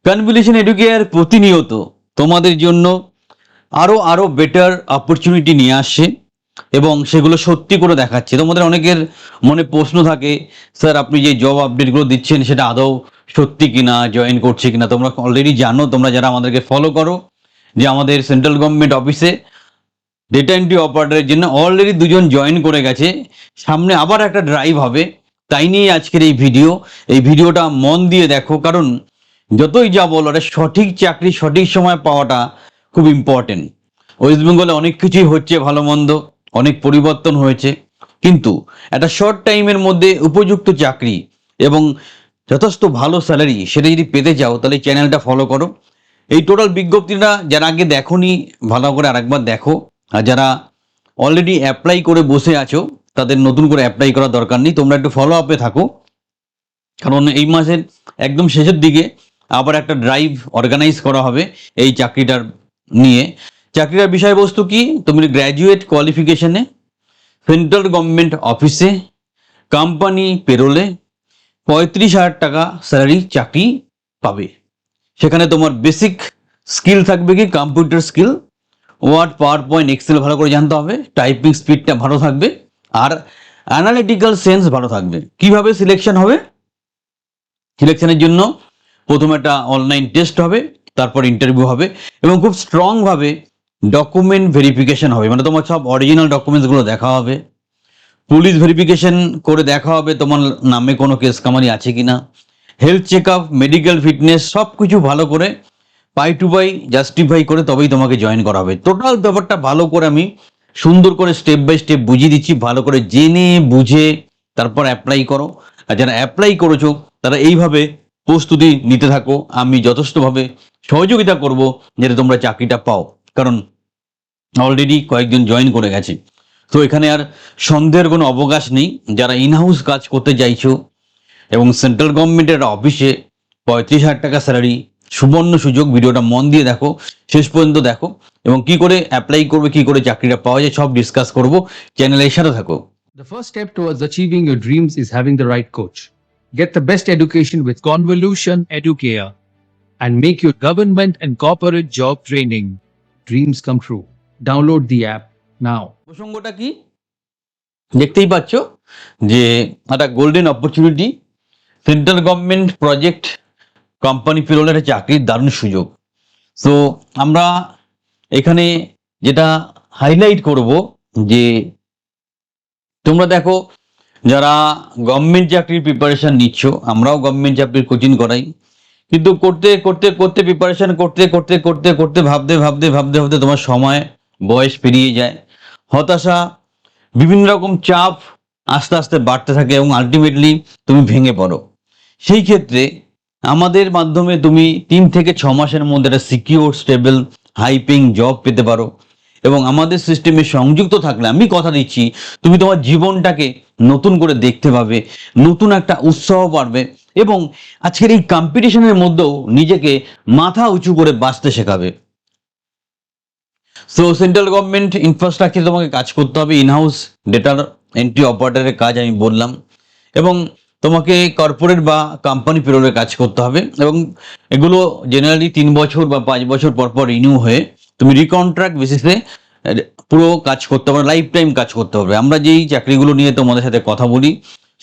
Convolution educare প্রতিনিয়ত তোমাদের জন্য আরো আরো বেটার অপরচুনিটি নিয়ে আসছে এবং সেগুলো সত্যি করে দেখাচ্ছে। তোমাদের অনেকের মনে প্রশ্ন থাকে, স্যার আপনি যে জব আপডেটগুলো দিচ্ছেন সেটা আদৌ সত্যি কিনা, জয়েন করছে কিনা। তোমরা অলরেডি জানো, তোমরা যারা আমাদেরকে ফলো করো, যে আমাদের সেন্ট্রাল গভর্নমেন্ট অফিসে ডেটা এন্ট্রি অপারেটরের জন্য অলরেডি দুজন জয়েন করে গেছে। সামনে আবার একটা ড্রাইভ হবে, তাই নিয়ে আজকের এই ভিডিও। এই ভিডিওটা মন দিয়ে দেখো, কারণ যতই যা বলো সঠিক চাকরি সঠিক সময় পাওয়াটা খুব ইম্পর্টেন্ট। ওয়েস্ট বেঙ্গলে অনেক কিছুই হচ্ছে, ভালো মন্দ অনেক পরিবর্তন হয়েছে, কিন্তু একটা শর্ট টাইমের মধ্যে উপযুক্ত চাকরি এবং যথেষ্ট ভালো স্যালারি সেটা যদি পেতে চাও তাহলে চ্যানেলটা ফলো করো। এই টোটাল বিজ্ঞপ্তিটা যারা আগে দেখোনি ভালো করে আরেকবার দেখো, আর যারা অলরেডি অ্যাপ্লাই করে বসে আছো তাদের নতুন করে অ্যাপ্লাই করার দরকার নেই, তোমরা একটু ফলো আপে থাকো। কারণ এই মাসের একদম শেষের দিকে আবার একটা ড্রাইভ অর্গানাইজ করা হবে এই চাকরিটার নিয়ে। চাকরিটার বিষয়বস্তু কি, তুমি গ্র্যাজুয়েট কোয়ালিফিকেশনে সেন্ট্রাল গভর্নমেন্ট অফিসে কোম্পানি পেরোলে 35,000 টাকা স্যালারি চাকরি পাবে। সেখানে তোমার বেসিক স্কিল থাকবে কি, computer skill, Word, PowerPoint, Excel ভালো করে জানতে হবে, টাইপিং স্পিডটা ভালো থাকবে, আর অ্যানালিটিক্যাল সেন্স ভালো থাকবে। কিভাবে সিলেকশন হবে? সিলেকশনের জন্য প্রথমে একটা অনলাইন টেস্ট হবে, তারপর ইন্টারভিউ হবে এবং খুব স্ট্রংভাবে ডকুমেন্ট ভেরিফিকেশন হবে। মানে তোমার সব অরিজিনাল ডকুমেন্টসগুলো দেখা হবে, পুলিশ ভেরিফিকেশন করে দেখা হবে তোমার নামে কোনো কেস কামারি আছে কিনা, health check up, medical fitness সব কিছু ভালো করে পাই টু পাই জাস্টিফাই করে তবেই তোমাকে জয়েন করা হবে। টোটাল ব্যাপারটা ভালো করে আমি সুন্দর করে স্টেপ বাই স্টেপ বুঝিয়ে দিচ্ছি, ভালো করে জেনে বুঝে তারপর অ্যাপ্লাই করো। আর যারা অ্যাপ্লাই করেছো তারা এইভাবে প্রস্তুতি নিতে থাকো, আমি যথেষ্টভাবে সহযোগিতা করব যাতে তোমরা চাকরিটা পাও, কারণ অলরেডি কয়েকজন জয়েন করে গেছে। তো এখানে আর সন্দেহের কোনো অবকাশ নেই। যারা ইনহাউস কাজ করতে চাইছো এবং সেন্ট্রাল গভর্নমেন্টের অফিসে 35,000 টাকা স্যালারি, সুবর্ণ সুযোগ। ভিডিওটা মন দিয়ে দেখো, শেষ পর্যন্ত দেখো, এবং কি করে অ্যাপ্লাই করবে, কি করে চাকরিটা পাওয়া যায় সব ডিসকাস করব। চ্যানেলের সাথে থাকো। The first step towards achieving your dreams is having the right coach. Get the best education with Convolution Educare and make your government and corporate job training dreams come true. Download the app now. প্রসঙ্গটা কি দেখতেই পাচ্ছ, যে একটা golden opportunity, central government project, company পেরোলের চাকরির দারুণ সুযোগ। সো আমরা এখানে যেটা হাইলাইট করব, যে তোমরা দেখো যারা গভর্নমেন্ট চাকরির প্রিপারেশন নিচ্ছ, আমরাও গভর্নমেন্ট চাকরির কোচিং করাই, কিন্তু করতে করতে করতে প্রিপারেশন করতে করতে করতে করতে ভাবতে ভাবতে ভাবতে ভাবতে তোমার সময় বয়স পেরিয়ে যায়, হতাশা, বিভিন্ন রকম চাপ আস্তে আস্তে বাড়তে থাকে এবং আলটিমেটলি তুমি ভেঙে পড়ো। সেই ক্ষেত্রে আমাদের মাধ্যমে তুমি 3 থেকে 6 মাসের মধ্যে একটা secure, stable, high paying job পেতে পারো। এবং আমাদের সিস্টেমে সংযুক্ত থাকলে আমি কথা দিচ্ছি তুমি তোমার জীবনটাকে নতুন করে দেখতে পাবে, নতুন একটা উৎসাহ পাবে এবং আজকের এই কম্পিটিশনের মধ্যেও নিজেকে মাথা উঁচু করে বাঁচতে শেখাবে। সো সেন্ট্রাল গভর্নমেন্ট ইনফ্রাস্ট্রাকচার তোমাকে কাজ করতে হবে, ইনহাউস ডেটা এন্ট্রি অপারেটরের কাজ আমি বললাম, এবং তোমাকে কর্পোরেট বা কোম্পানি পেরোলের কাজ করতে হবে, এবং এগুলো জেনারেলি 3 বছর বা 5 বছর পর পর রিনিউ হয়ে তুমি রিকন্ট্রাক্ট বেসিসে পুরো কাজ করতে হবে, লাইফ টাইম কাজ করতে হবে। আমরা যেই চাকরিগুলো নিয়ে তোমাদের সাথে কথা বলি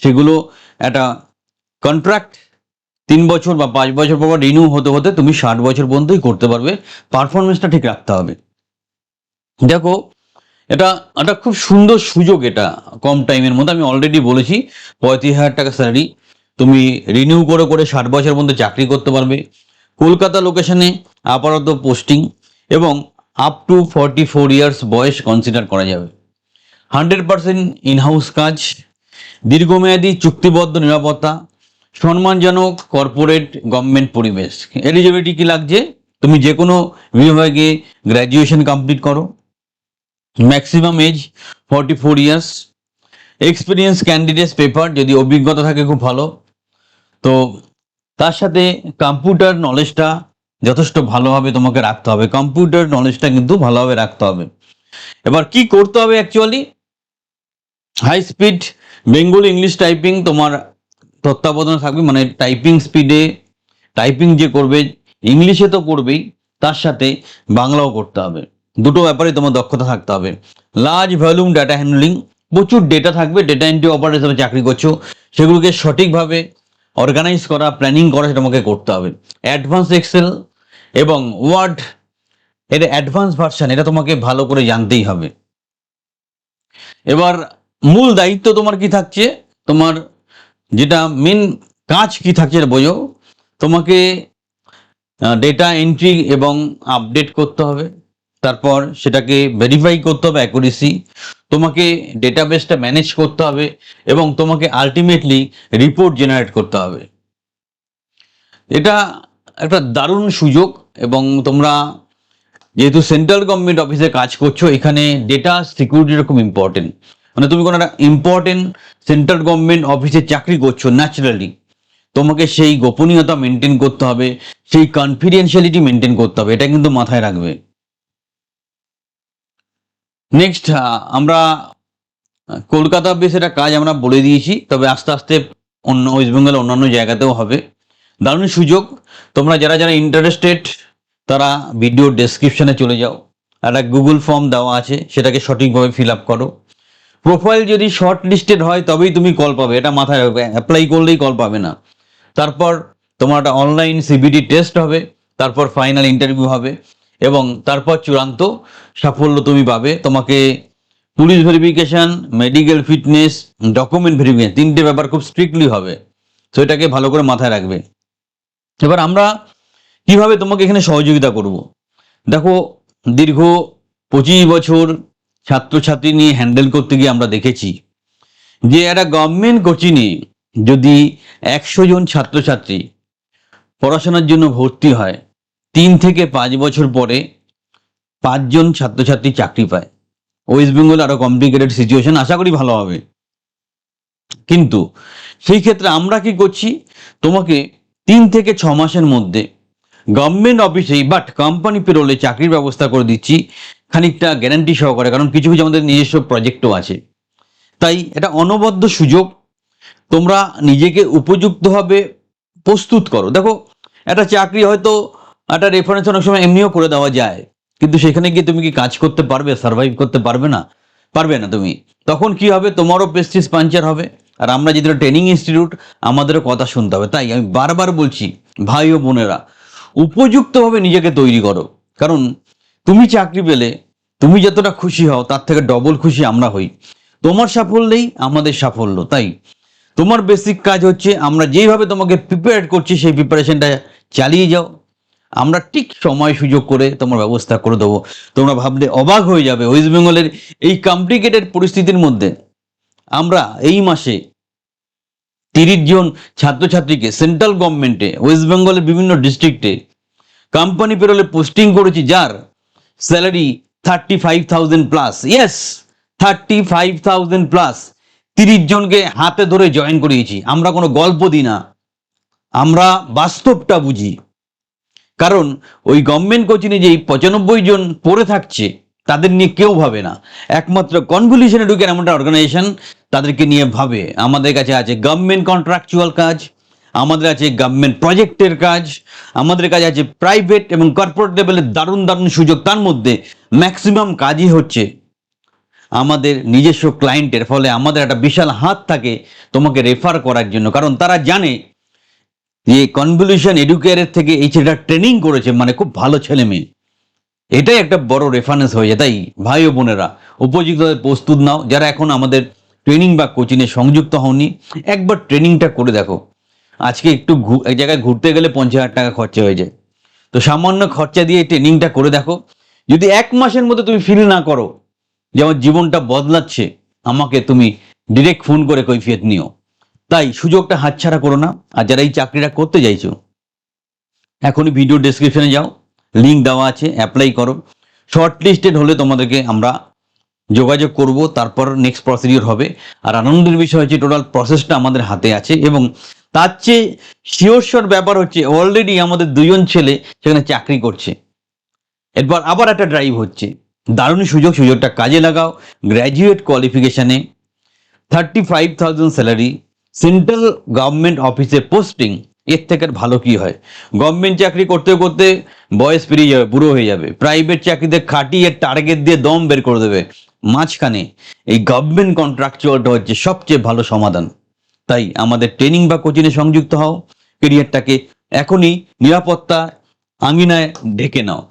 সেগুলো একটা কন্ট্রাক্ট 3 বছর বা 5 বছর পর রিনিউ হতে হতে তুমি 60 বছর পর্যন্তই করতে পারবে, পারফরমেন্সটা ঠিক রাখতে হবে। দেখো এটা একটা খুব সুন্দর সুযোগ, এটা কম টাইমের মধ্যে আমি অলরেডি বলেছি 35,000 টাকা স্যালারি, তুমি রিনিউ করে করে 60 বছর পর্যন্ত চাকরি করতে পারবে। কলকাতা লোকেশনে আপাতত পোস্টিং এবং আপ টু 44 ইয়ার্স বয়স কনসিডার করা যাবে। 100% ইনহাউস কাজ, দীর্ঘমেয়াদী চুক্তিবদ্ধ নিরাপত্তা, সম্মানজনক কর্পোরেট গভর্নমেন্ট পরিবেশ। এলিজিবিলিটি কি লাগছে, তুমি যে কোনো বিভাগে গ্র্যাজুয়েশন কমপ্লিট করো, maximum age 44 years, experience candidates paper, যদি অভিজ্ঞতা থাকে খুব ভালো। তো তার সাথে কম্পিউটার নলেজটা যথেষ্ট ভালোভাবে তোমাকে রাখতে হবে, কম্পিউটার নলেজটা কিন্তু ভালোভাবে রাখতে হবে। এবার কি করতে হবে, actually high speed Bengali English typing তোমার তত্ত্বাবধানে থাকবে, মানে টাইপিং স্পিডে টাইপিং যে করবে ইংলিশে তো করবেই, তার সাথে বাংলাও করতে হবে। দুটো ব্যাপারে তোমার দক্ষতা থাকতে হবে। লার্জ ভলিউম ডাটা হ্যান্ডলিং, প্রচুর ডেটা থাকবে, ডেটা এন্ট্রি অপারেটর হিসেবে চাকরি করছো, সেগুলোকে সঠিকভাবে অর্গানাইজ করা, প্ল্যানিং করা, সেটা তোমাকে করতে হবে। অ্যাডভান্স এক্সেল এবং ওয়ার্ড, এটা অ্যাডভান্স ভার্সন, এটা তোমাকে ভালো করে জানতেই হবে। এবার মূল দায়িত্ব তোমার কি থাকছে, তোমার যেটা মেন কাজ কি থাকছে এটা বোঝো। তোমাকে ডেটা এন্ট্রি এবং আপডেট করতে হবে, তারপর সেটাকে ভেরিফাই করতে হবে অ্যাকুরেসি, তোমাকে ডেটাবেসটা ম্যানেজ করতে হবে এবং তোমাকে আলটিমেটলি রিপোর্ট জেনারেট করতে হবে। এটা একটা দারুণ সুযোগ। এবং তোমরা যেহেতু সেন্ট্রাল গভর্নমেন্ট অফিসে কাজ করছো, এখানে ডেটা সিকিউরিটিটা খুব ইম্পর্টেন্ট। মানে তুমি কোনো একটা ইম্পর্টেন্ট সেন্ট্রাল গভর্নমেন্ট অফিসে চাকরি করছো, ন্যাচারালি তোমাকে সেই গোপনীয়তা মেনটেন করতে হবে, সেই কনফিডেন্সিয়ালিটি মেনটেন করতে হবে, এটা কিন্তু মাথায় রাখবে। নেক্সট, আমরা কলকাতা বেস এটা কাজ আমরা বলে দিয়েছি, তবে আস্তে আস্তে অন্য ওয়েস্ট বেঙ্গলের অন্যান্য জায়গাতেও হবে। দারুণ সুযোগ। তোমরা যারা যারা ইন্টারেস্টেড তারা ভিডিও ডেসক্রিপশনে চলে যাও, একটা গুগল ফর্ম দেওয়া আছে, সেটাকে সঠিকভাবে ফিল আপ করো। প্রোফাইল যদি শর্ট লিস্টেড হয় তবেই তুমি কল পাবে, এটা মাথায় রাখবে, অ্যাপ্লাই করলেই কল পাবে না। তারপর তোমার একটা অনলাইন সিবিটি টেস্ট হবে, তারপর ফাইনাল ইন্টারভিউ হবে এবং তারপর চূড়ান্ত সাফল্য তুমি পাবে। তোমাকে police verification, medical fitness, document verification, তিনটে ব্যাপার খুব স্ট্রিক্টলি হবে, তো এটাকে ভালো করে মাথায় রাখবে। এবার আমরা কিভাবে তোমাকে এখানে সহযোগিতা করব, দেখো দীর্ঘ 25 বছর ছাত্রছাত্রী নিয়ে হ্যান্ডেল করতে গিয়ে আমরা দেখেছি যে একটা গভর্নমেন্ট কোচিংয়ে যদি 100 জন ছাত্রছাত্রী পড়াশোনার জন্য ভর্তি হয়, 3 থেকে 5 বছর পরে 5 জন ছাত্রছাত্রী চাকরি পায়। ওয়েস্ট বেঙ্গল আরো কমপ্লিকেটেড সিচুয়েশন, আশা করি ভালো হবে। কিন্তু সেই ক্ষেত্রে আমরা কি করছি, তোমাকে 3 থেকে 6 মাসের মধ্যে গভর্নমেন্ট অফিসেই বাট কোম্পানি পেরোলে চাকরির ব্যবস্থা করে দিচ্ছি, খানিকটা গ্যারান্টি সহকারে, কারণ কিছু কিছু আমাদের নিজস্ব প্রজেক্টও আছে। তাই এটা অনবদ্য সুযোগ, তোমরা নিজেকে উপযুক্তভাবে প্রস্তুত করো। দেখো একটা চাকরি হয়তো একটা রেফারেন্স অনেক সময় এমনিও করে দেওয়া যায়, কিন্তু সেখানে গিয়ে তুমি কি কাজ করতে পারবে, সার্ভাইভ করতে পারবে না, পারবে না তুমি। তখন কি হবে, তোমারও প্রেস্টিজ পাঞ্চার হবে। আর আমরা যেহেতু ট্রেনিং ইনস্টিটিউট, আমাদেরও কথা শুনতে হবে। তাই আমি বারবার বলছি, ভাই ও বোনেরা, উপযুক্তভাবে নিজেকে তৈরি করো। কারণ তুমি চাকরি পেলে তুমি যতটা খুশি হও, তার থেকে ডবল খুশি আমরা হই। তোমার সাফল্যেই আমাদের সাফল্য। তাই তোমার বেসিক কাজ হচ্ছে, আমরা যেইভাবে তোমাকে প্রিপেয়ার করছি সেই প্রিপারেশনটা চালিয়ে যাও। আমরা ঠিক সময় সুযোগ করে তোমার ব্যবস্থা করে দেবো। তোমরা ভাবলে অবাক হয়ে যাবে, ওয়েস্ট বেঙ্গলের এই কমপ্লিকেটেড পরিস্থিতির মধ্যে আমরা এই মাসে 30 জন ছাত্রছাত্রীকে সেন্ট্রাল গভর্নমেন্টে ওয়েস্ট বেঙ্গলের বিভিন্ন ডিস্ট্রিক্টে কোম্পানি পেরোলে পোস্টিং করেছি, যার স্যালারি 35,000 প্লাস। Yes, 35,000 plus. 30 জনকে হাতে ধরে জয়েন করিয়েছি। আমরা কোনো গল্প দিই না, আমরা বাস্তবটা বুঝি। কারণ ওই গভর্নমেন্ট কোচিংয়ে যেই 95 জন পড়ে থাকছে, তাদের নিয়ে কেউ ভাবে না। একমাত্র কনভলিউশন এডুকেশন এমন একটা অর্গানাইজেশন তাদেরকে নিয়ে ভাবে। আমাদের কাছে আছে গভর্নমেন্ট কন্ট্রাকচুয়াল কাজ, আমাদের আছে গভর্নমেন্ট প্রজেক্টের কাজ, আমাদের কাছে আছে প্রাইভেট এবং কর্পোরেট লেভেলের দারুণ দারুণ সুযোগ। তার মধ্যে ম্যাক্সিমাম কাজই হচ্ছে আমাদের নিজস্ব ক্লায়েন্টের। ফলে আমাদের একটা বিশাল হাত থাকে তোমাকে রেফার করার জন্য, কারণ তারা জানে যে কনভলিউশন এডুকেয়ারের থেকে এই ছেলেটা ট্রেনিং করেছে, মানে খুব ভালো ছেলে মেয়ে। এটাই একটা বড় রেফারেন্স হয়ে যায়। তাই ভাই ও বোনেরা, উপযুক্তভাবে প্রস্তুত নাও। যারা এখন আমাদের ট্রেনিং বা কোচিংয়ে সংযুক্ত হওনি, একবার ট্রেনিংটা করে দেখো। আজকে একটু এক জায়গায় ঘুরতে গেলে 50,000 টাকা খরচা হয়ে যায়। তো সামান্য খরচা দিয়ে ট্রেনিংটা করে দেখো। যদি 1 মাসের মধ্যে তুমি ফিল না করো যে আমার জীবনটা বদলাচ্ছে, আমাকে তুমি ডিরেক্ট ফোন করে কৈফিয়ত নিও। তাই সুযোগটা হাতছাড়া করো না। আর যারা এই চাকরিটা করতে চাইছো, এখনই ভিডিও ডেসক্রিপশনে যাও, লিঙ্ক দেওয়া আছে, অ্যাপ্লাই করো। শর্ট লিস্টেড হলে তোমাদেরকে আমরা যোগাযোগ করব, তারপর নেক্সট প্রসিডিওর হবে। আর আনন্দের বিষয় হচ্ছে টোটাল প্রসেসটা আমাদের হাতে আছে। এবং তার চেয়ে শিওর ব্যাপার হচ্ছে, অলরেডি আমাদের 2 জন ছেলে সেখানে চাকরি করছে। এরপর আবার একটা ড্রাইভ হচ্ছে। দারুণ সুযোগ, সুযোগটা কাজে লাগাও। গ্র্যাজুয়েট কোয়ালিফিকেশনে 35,000 স্যালারি, সেন্ট্রাল গভর্নমেন্ট অফিসে পোস্টিং, এর থেকে আর ভালো কি হয়? গভর্নমেন্ট চাকরি করতে করতে বয়স পেরিয়ে যাবে, বুড়ো হয়ে যাবে। প্রাইভেট চাকরিতে খাটিয়ে টার্গেট দিয়ে দম বের করে দেবে। মাঝখানে এই গভর্নমেন্ট কন্ট্রাকচুয়ালটা হচ্ছে সবচেয়ে ভালো সমাধান। তাই আমাদের ট্রেনিং বা কোচিংয়ে সংযুক্ত হও, কেরিয়ারটাকে এখনই নিরাপত্তা আঙিনায় ঢেকে নাও।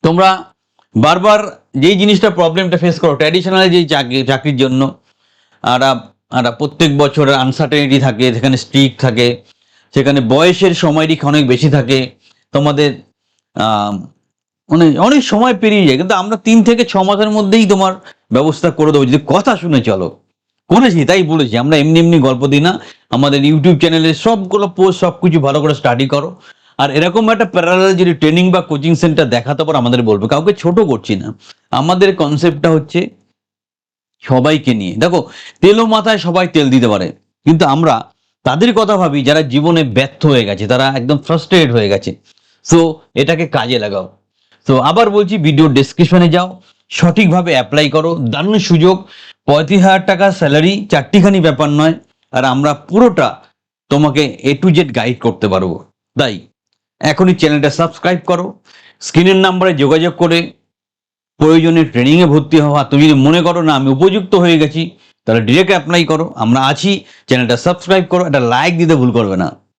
তোমরা বারবার যেই জিনিসটা প্রবলেমটা ফেস করো ট্র্যাডিশনাল যেই চাকরির জন্য, আর প্রত্যেক বছর আনসার্টেনিটি থাকে, সেখানে স্ট্রিক থাকে, সেখানে বয়সের সময়টি অনেক বেশি থাকে, তোমাদের মানে অনেক সময় পেরিয়ে যায়। কিন্তু আমরা 3 থেকে 6 মাসের মধ্যেই তোমার ব্যবস্থা করে দেবো যদি কথা শুনে চলো। করেছি, তাই বলেছি, আমরা এমনি এমনি গল্প দিই না। আমাদের ইউটিউব চ্যানেলে সবগুলো পোস্ট সবকিছু ভালো করে স্টাডি করো। আর এরকম একটা প্যারালাল যদি ট্রেনিং বা কোচিং সেন্টার দেখাতে পারো আমাদের বলবে, কাউকে ছোট করছি না। আমাদের কনসেপ্টটা হচ্ছে সবাইকে নিয়ে। দেখো, তেলও মাথায় সবাই তেল দিতে পারে, কিন্তু আমরা তাদের কথা ভাবি যারা জীবনে ব্যর্থ হয়ে গেছে, তারা একদম ফ্রাস্ট্রেটেড হয়ে গেছে। সো এটাকে কাজে লাগাও। তো আবার বলছি, ভিডিও ডেসক্রিপশনে যাও, সঠিকভাবে অ্যাপ্লাই করো। দারুণ সুযোগ, 35,000 টাকা স্যালারি, চারটিখানি ব্যাপার নয়। আর আমরা পুরোটা তোমাকে A to Z গাইড করতে পারবো। তাই এখনই চ্যানেলটা সাবস্ক্রাইব করো, স্ক্রিনের নাম্বারে যোগাযোগ করে প্রয়োজনে ট্রেনিংয়ে ভর্তি হওয়া। তুমি যদি মনে করো না আমি উপযুক্ত হয়ে গেছি, তাহলে ডিরেক্ট অ্যাপ্লাই করো। আমরা আছি, চ্যানেলটা সাবস্ক্রাইব করো, একটা লাইক দিতে ভুল করবে না।